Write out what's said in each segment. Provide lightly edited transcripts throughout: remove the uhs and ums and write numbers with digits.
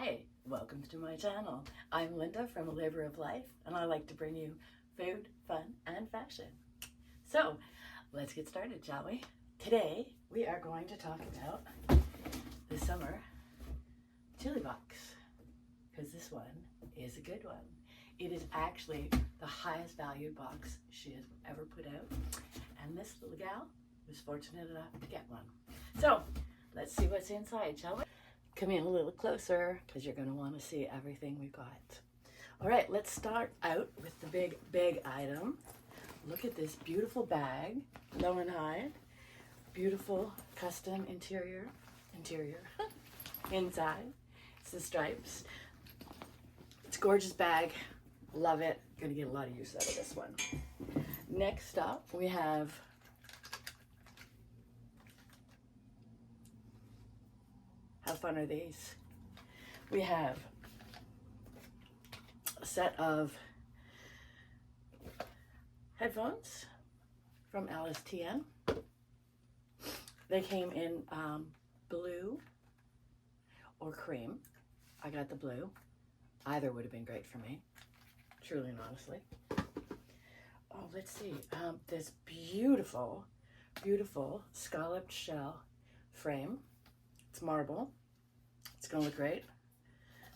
Hi, welcome to my channel. I'm Linda from A Labor of Life, and I like to bring you food, fun, and fashion. So, let's get started, shall we? Today, we are going to talk about the summer Jilly Box, because this one is a good one. It is actually the highest valued box she has ever put out, and this little gal was fortunate enough to get one. So, let's see what's inside, shall we? Come in a little closer because you're going to want to see everything we've got. All right, let's start out with the big item. Look at this beautiful bag, low and high, beautiful custom interior, inside. It's the stripes. It's a gorgeous bag. Love it. Gonna get a lot of use out of this one. Next up, we have how fun are these? We have a set of headphones from LSTN. They came in blue or cream. I got the blue. Either would have been great for me, truly and honestly. Oh, let's see. This beautiful scalloped shell frame. It's marble. It's gonna look great.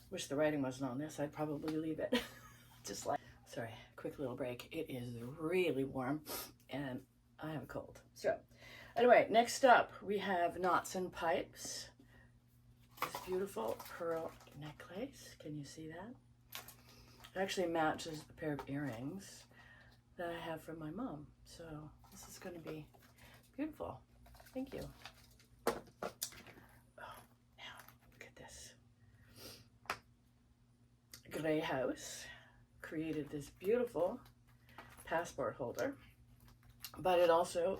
Wish the writing wasn't on this. I'd probably leave it. Just like, sorry, quick little break. It is really warm and I have a cold. So anyway, next up we have knots and pipes. This beautiful pearl necklace. Can you see that? It actually matches a pair of earrings that I have from my mom. So this is gonna be beautiful. Thank you. Grey House created this beautiful passport holder, but it also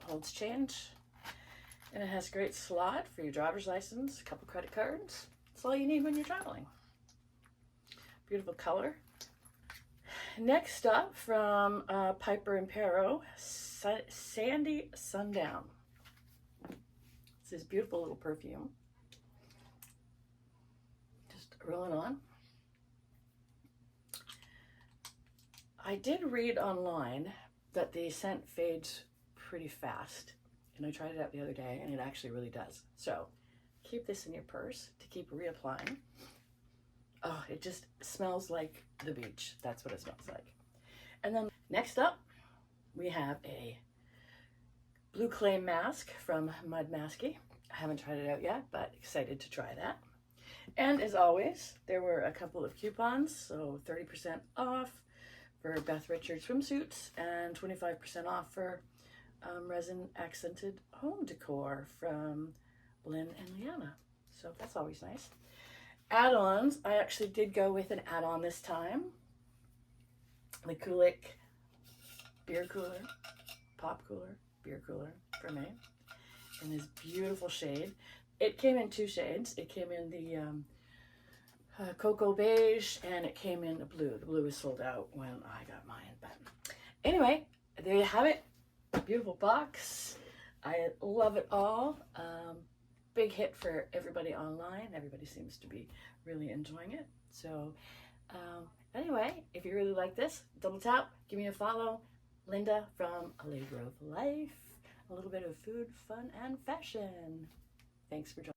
holds change, and it has a great slot for your driver's license, a couple credit cards. That's all you need when you're traveling. Beautiful color. Next up from Piper and Pero, Sandy Sundown. It's this beautiful little perfume. Just rolling on. I did read online that the scent fades pretty fast, and I tried it out the other day and it actually really does. So keep this in your purse to keep reapplying. Oh, it just smells like the beach. That's what it smells like. And then next up, we have a blue clay mask from Mud Masky. I haven't tried it out yet, but excited to try that. And as always, there were a couple of coupons, so 30% off for Beth Richards swimsuits and 25% off for resin accented home decor from Lynn and Leanna. So that's always nice. Add-ons, I actually did go with an add-on this time. The Kulik beer cooler, pop cooler, beer cooler for me in this beautiful shade. It came in two shades. It came in the cocoa beige, and it came in the blue. The blue was sold out when I got mine. But anyway, there you have it. Beautiful box. I love it all. Big hit for everybody online. Everybody seems to be really enjoying it. So anyway, if you really like this, double tap, give me a follow. Linda from A Labor of Life. A little bit of food, fun, and fashion. Thanks for joining.